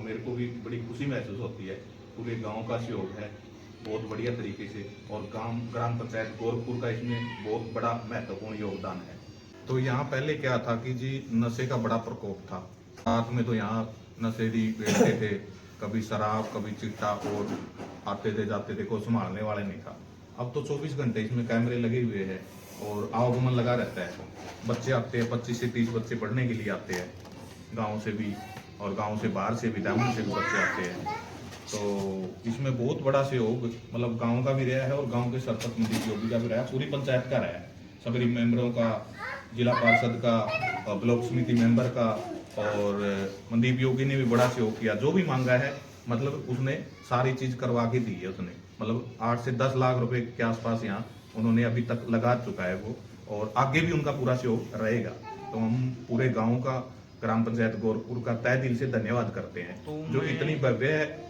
मेरे को भी बड़ी खुशी महसूस होती है। पूरे गांव का सहयोग है बहुत बढ़िया तरीके से, और ग्राम पंचायत गोरखपुर का इसमें बहुत बड़ा महत्वपूर्ण योगदान है। तो यहाँ पहले क्या था कि जी नशे का बड़ा प्रकोप था। रात में तो यहाँ नशेड़ी बैठते थे, कभी शराब कभी चिट्टा, और आते थे जाते थे, कोई संभालने वाले नहीं था। अब तो 24 घंटे इसमें कैमरे लगे हुए हैं और आवागमन लगा रहता है। बच्चे आते हैं, 25 से 30 बच्चे पढ़ने के लिए आते हैं, गांव से भी और गांव से बाहर से भी, डायमंड से भी बच्चे आते हैं। तो इसमें बहुत बड़ा सहयोग मतलब गांव का भी रहा है और गांव के सरपंच मंदिर योगी का भी रहा है, पूरी पंचायत का रहा है, सभी मेंबरों का, जिला पार्षद का, ब्लॉक समिति मेंबर का, और मनदीप योगी ने भी बड़ा सहयोग किया। जो भी मांगा है मतलब उसने सारी चीज करवा के दी है उसने, मतलब 8 से 10 लाख रुपए के आसपास यहाँ उन्होंने अभी तक लगा चुका है वो, और आगे भी उनका पूरा सहयोग रहेगा। तो हम पूरे गांव का, ग्राम पंचायत गोरखपुर का तहे दिल से धन्यवाद करते हैं, जो इतनी भव्य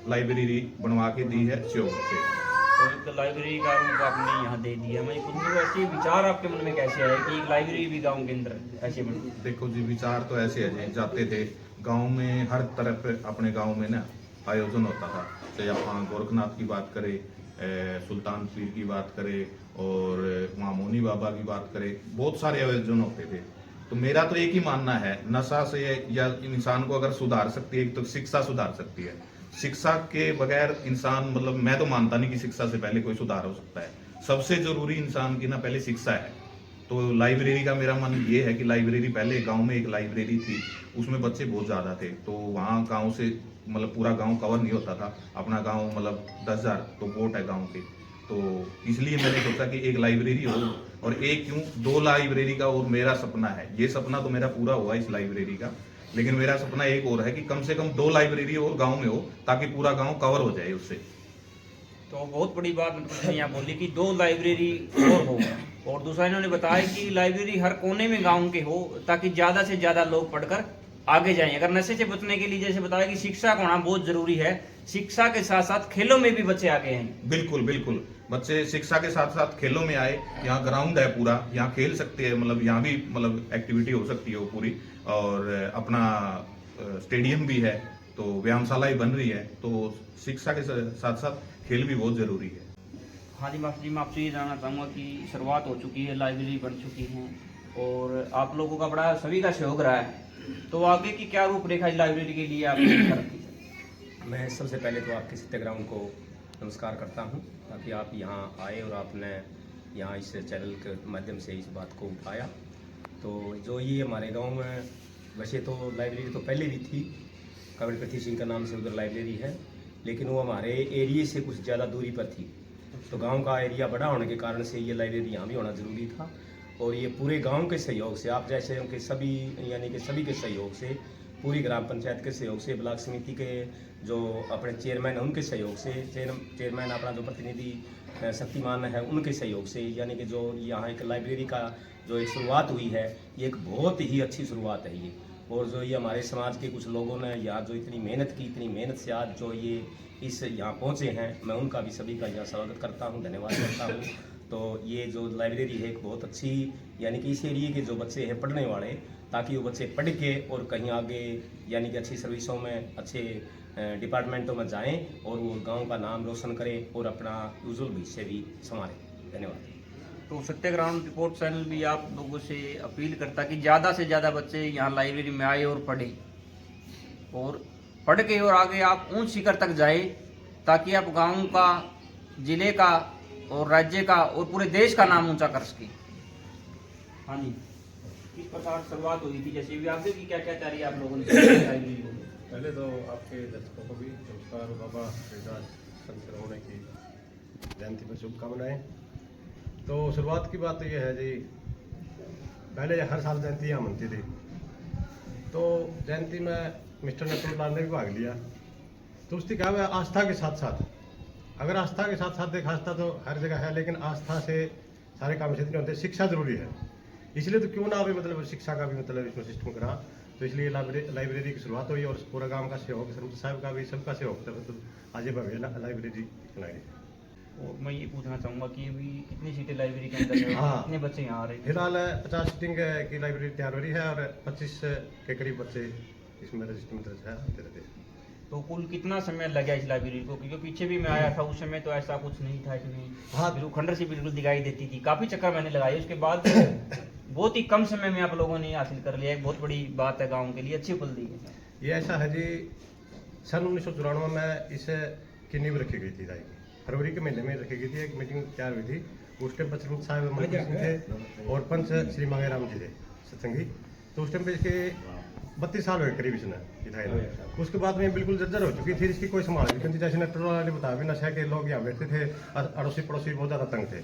लाइब्रेरी बनवा के दी है सहयोग से। तो एक लाइब्रेरी का रूप आपने यहाँ दे दिया, मैं खुद में ऐसे विचार आपके मन में कैसे आए कि एक लाइब्रेरी भी गांव के अंदर ऐसे बन? देखो जी, विचार तो ऐसे है जी, जाते थे गांव में, हर तरफ अपने गांव में ना आयोजन होता था, चाहे आप गोरखनाथ की बात करें, सुल्तान पीर की बात करें, और वहाँ मोनी बाबा की बात करें, बहुत सारे आयोजन होते थे। तो मेरा तो एक ही मानना है, नशा से या इंसान को अगर सुधार सकती है तो शिक्षा सुधार सकती है। शिक्षा के बगैर इंसान, मतलब मैं तो मानता नहीं कि शिक्षा से पहले कोई सुधार हो सकता है। सबसे जरूरी इंसान की ना पहले शिक्षा है। तो लाइब्रेरी का मेरा मन ये है कि लाइब्रेरी, पहले गांव में एक लाइब्रेरी थी, उसमें बच्चे बहुत ज्यादा थे, तो वहाँ गांव से मतलब पूरा गांव कवर नहीं होता था। अपना गांव मतलब 10,000 तो वोट है गांव के, तो इसलिए मैंने सोचा कि एक लाइब्रेरी हो, और एक क्यों 2 लाइब्रेरी का, और मेरा सपना है, ये सपना तो मेरा पूरा हुआ इस लाइब्रेरी का, लेकिन मेरा सपना एक और है कि कम से कम 2 लाइब्रेरी और गांव में हो, ताकि पूरा गांव कवर हो जाए उससे। तो बहुत बड़ी बात मतलब यहाँ बोली कि 2 लाइब्रेरी और हो, और दूसरा इन्होंने बताया कि लाइब्रेरी हर कोने में गांव के हो, ताकि ज्यादा से ज्यादा लोग पढ़कर आगे जाएं। अगर नशे से बचने के लिए जैसे बताया कि शिक्षा का होना बहुत जरूरी है, शिक्षा के साथ साथ खेलों में भी बच्चे आगे हैं। बिल्कुल बिल्कुल, बच्चे शिक्षा के साथ साथ खेलों में आए। यहाँ ग्राउंड है पूरा, यहाँ खेल सकते हैं, मतलब यहाँ भी मतलब एक्टिविटी हो सकती है वो पूरी, और अपना स्टेडियम भी है, तो व्यायामशाला ही बन रही है, तो शिक्षा के साथ साथ खेल भी बहुत जरूरी है। हाँ जी मास्टर जी, मैं आपसे ये जानना चाहूँगा कि शुरुआत हो चुकी है, लाइब्रेरी बन चुकी है, और आप लोगों का बड़ा सभी का सहयोग रहा है, तो आगे की क्या रूपरेखा इस लाइब्रेरी के लिए आपने रखी है? मैं सबसे पहले तो आपके सत्याग्राम को नमस्कार करता हूं, ताकि आप यहाँ आए और आपने यहाँ इस चैनल के माध्यम से इस बात को उठाया। तो जो ये हमारे गांव में, वैसे तो लाइब्रेरी तो पहले भी थी, कवि पृथ्वी सिंह का नाम से उधर लाइब्रेरी है, लेकिन वो हमारे एरिए से कुछ ज़्यादा दूरी पर थी। तो गांव का एरिया बड़ा होने के कारण से ये लाइब्रेरी यहाँ भी होना ज़रूरी था, और ये पूरे गांव के सहयोग से, आप जैसे उनके सभी यानी कि सभी के सहयोग से, पूरी ग्राम पंचायत के सहयोग से, ब्लॉक समिति के जो अपने चेयरमैन हैं उनके सहयोग से, चेयरमैन अपना जो प्रतिनिधि शक्तिमान है उनके सहयोग से, यानी कि जो यहाँ एक लाइब्रेरी का जो एक शुरुआत हुई है, ये एक बहुत ही अच्छी शुरुआत है ये। और जो ये हमारे समाज के कुछ लोगों ने यहाँ जो इतनी मेहनत की, इतनी मेहनत से आज जो ये इस यहाँ पहुँचे हैं, मैं उनका भी सभी का यहाँ स्वागत करता हूँ, धन्यवाद करता हूँ। तो ये जो लाइब्रेरी है एक बहुत अच्छी, यानी कि इस एरिए के जो बच्चे हैं पढ़ने वाले, ताकि वो बच्चे पढ़ के और कहीं आगे यानी कि अच्छी सर्विसों में, अच्छे डिपार्टमेंटों में जाएं, और वो गांव का नाम रोशन करें और अपना उज्जवल भविष्य भी संवारें। धन्यवाद। तो सत्याग्राम रिपोर्ट चैनल भी आप लोगों से अपील करता कि ज़्यादा से ज़्यादा बच्चे यहाँ लाइब्रेरी में आए और पढ़े, और पढ़ के और आगे आप ऊंच शिखर तक जाए, ताकि आप गांव का, जिले का और राज्य का और पूरे देश का नाम ऊंचा कर सके। हाँ जी, किस प्रकार शुरुआत हुई थी, जैसे भी आगे की क्या क्या तैयारी आप लोगों ने लाइब्रेरी को? पहले तो आपके दर्शकों को भी नमस्कार, बाबा हरिदास संत शिरोमणि की जयंती पर शुभकामनाएं। तो शुरुआत की बात तो ये है जी, पहले हर साल जयंती यहाँ मनती थी, तो जयंती में मिस्टर नटवर लाल ने भी भाग लिया। तो उसकी क्या है, आस्था के साथ साथ, अगर आस्था के साथ साथ देखा, आस्था तो हर जगह है, लेकिन आस्था से सारे काम सिद्ध नहीं होते, शिक्षा जरूरी है। इसलिए तो क्यों ना अभी मतलब शिक्षा का भी मतलब इसमें सिस्टम करा, तो इसलिए लाइब्रेरी की शुरुआत हुई, और पूरा गांव का सहयोग, सरपंच साहब का भी, सबका सहयोग था, तो आज ये भव्य लाइब्रेरी बनाई। और मैं ये पूछना चाहूँगा कि अभी कितनी सीटें लाइब्रेरी के अंदर है, हाँ। कितने बच्चे यहाँ आ रहे हैं? फिलहाल 50 सीटिंग की लाइब्रेरी तैयार हो रही है, और 25 के करीब बच्चे इसमें रजिस्टर में दर्ज है, आते रहते हैं। तो कुल कितना समय लगा इस लाइब्रेरी को? क्योंकि पीछे भी मैं आया था, उस समय तो ऐसा कुछ नहीं था इसमें। हाँ। बिल्कुल खंडर सी बिल्कुल दिखाई देती थी। काफी चक्कर मैंने लगाए, उसके बाद बहुत ही कम समय में आप लोगों ने हासिल कर लिया। एक बहुत बड़ी बात है गाँव के लिए, अच्छी उपलब्धि है। ये ऐसा है जी, सन 1994 में इसे की नींव रखी गई थी जाएगी, फरवरी के महीने में रखी गई थी। एक मीटिंग तैयार हुई थी, उस टाइम पर सरपंच साहब मनप्रीत सिंह थे और पंच श्री मांगेराम जी थे सत्संगी। तो उस टाइम पे इसके 32 साल हुए करीब इसने विधायक में। उसके बाद में बिल्कुल जर्जर हो चुकी थी, इसकी कोई संभाल नहीं थी। जैसे नेटवर्क वाले ने बताया भी, नशा के लोग यहाँ बैठते थे, अड़ोसी पड़ोसी बहुत ज़्यादा तंग थे।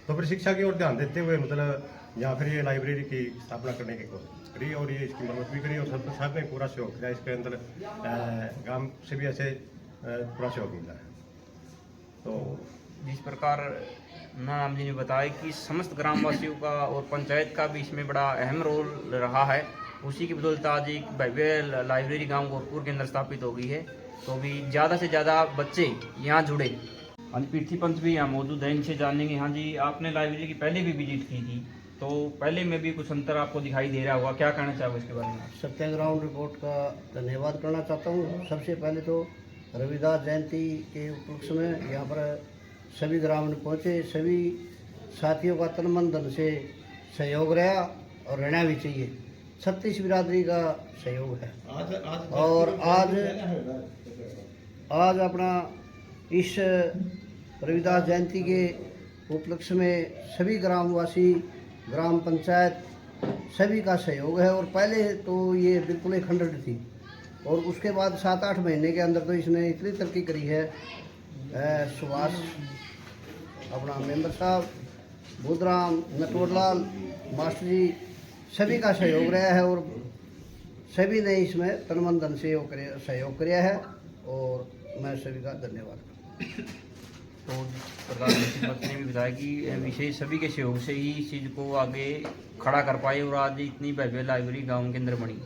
तो फिर शिक्षा की ओर ध्यान देते हुए मतलब यहाँ फिर ये लाइब्रेरी की स्थापना करने की कोशिश करी और ये इसकी मरम्मत भी करी और सरपंच साहब ने पूरा सहयोग किया। इसके अंदर गांव से भी ऐसे पूरा सहयोग मिला है। तो जिस प्रकार नाम जी ने बताया कि समस्त ग्रामवासियों का और पंचायत का भी इसमें बड़ा अहम रोल रहा है, उसी की बदौलत आज एक भव्य लाइब्रेरी गांव गोरखपुर के अंदर स्थापित हो गई है। तो अभी ज़्यादा से ज़्यादा बच्चे यहाँ जुड़े। हाँ जी, पृथ्वी पंच भी यहाँ मौजूद है, इनसे जानेंगे। हाँ जी, आपने लाइब्रेरी की पहले भी विजिट की थी, तो पहले में भी कुछ अंतर आपको दिखाई दे रहा होगा, क्या कहना चाहोगे इसके बारे में? सत्याग्रह रिपोर्ट का धन्यवाद करना चाहता हूँ। सबसे पहले तो रविदास जयंती के उपलक्ष्य में यहाँ पर सभी ग्रामीण पहुँचे, सभी साथियों का तन मन धन से सहयोग रहा और रहना भी चाहिए। 36 बिरादरी का सहयोग है और आज अपना इस रविदास जयंती के उपलक्ष्य में सभी ग्रामवासी, ग्राम पंचायत सभी का सहयोग है। और पहले तो ये बिल्कुल ही खंडर थी और उसके बाद 7-8 महीने के अंदर तो इसने इतनी तरक्की करी है। सुभाष अपना मेंबर साहब, बुधराम, नटवरलाल मास्टर जी सभी का सहयोग रहा है और सभी ने इसमें तन मन धन से सहयोग किया है और मैं सभी का धन्यवाद करता हूँ। तो प्रधानमंत्री ने भी बताया कि विशेष सभी के सहयोग से ही इस चीज़ को आगे खड़ा कर पाए और आज इतनी भव्य लाइब्रेरी गांव के अंदर बनी।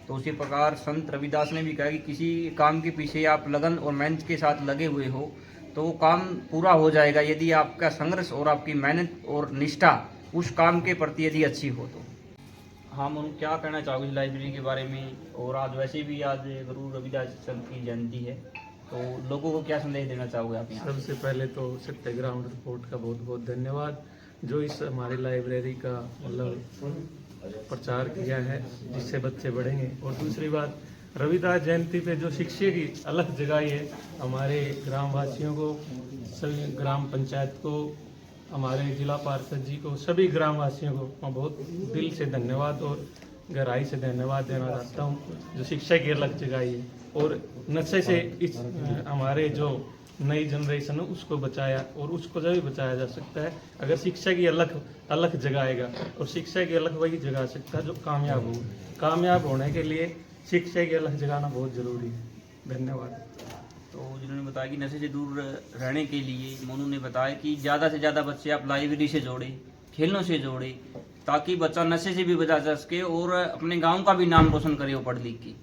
तो उसी प्रकार संत रविदास ने भी कहा कि किसी काम के पीछे आप लगन और मेहनत के साथ लगे हुए हो तो वो काम पूरा हो जाएगा, यदि आपका संघर्ष और आपकी मेहनत और निष्ठा उस काम के प्रति यदि अच्छी हो तो। हाँ मनु, क्या कहना चाहोगे इस लाइब्रेरी के बारे में? और आज वैसे भी आज गुरु रविदास संत की जयंती है, तो लोगों को क्या संदेश देना चाहोगे आप यहाँ? सबसे पहले तो सत्याग्रह रिपोर्ट का बहुत बहुत धन्यवाद, जो इस हमारी लाइब्रेरी का मतलब प्रचार किया है जिससे बच्चे बढ़ेंगे। और दूसरी बात, रविदास जयंती पे जो शिक्षा की अलग जगह है, हमारे ग्रामवासियों को, सभी ग्राम पंचायत को, हमारे जिला पार्षद जी को, सभी ग्रामवासियों को मैं बहुत दिल से धन्यवाद और गहराई से धन्यवाद देना चाहता हूँ, जो शिक्षा की अलग जगह है और नशे से इस हमारे जो नई जनरेशन है उसको बचाया। और उसको जब भी बचाया जा सकता है अगर शिक्षा की अलग जगह आएगा, और शिक्षा की अलग वही जगह आ सकता है जो कामयाब हो। कामयाब होने के लिए शिक्षा की अलग जगाना बहुत जरूरी है। धन्यवाद। तो जिन्होंने बताया कि नशे से दूर रहने के लिए मोनू ने बताया कि ज़्यादा से ज़्यादा बच्चे आप लाइब्रेरी से जोड़े, खेलों से जोड़े, ताकि बच्चा नशे से भी बचा जा सके और अपने गांव का भी नाम रोशन करे वो पढ़ लिख के।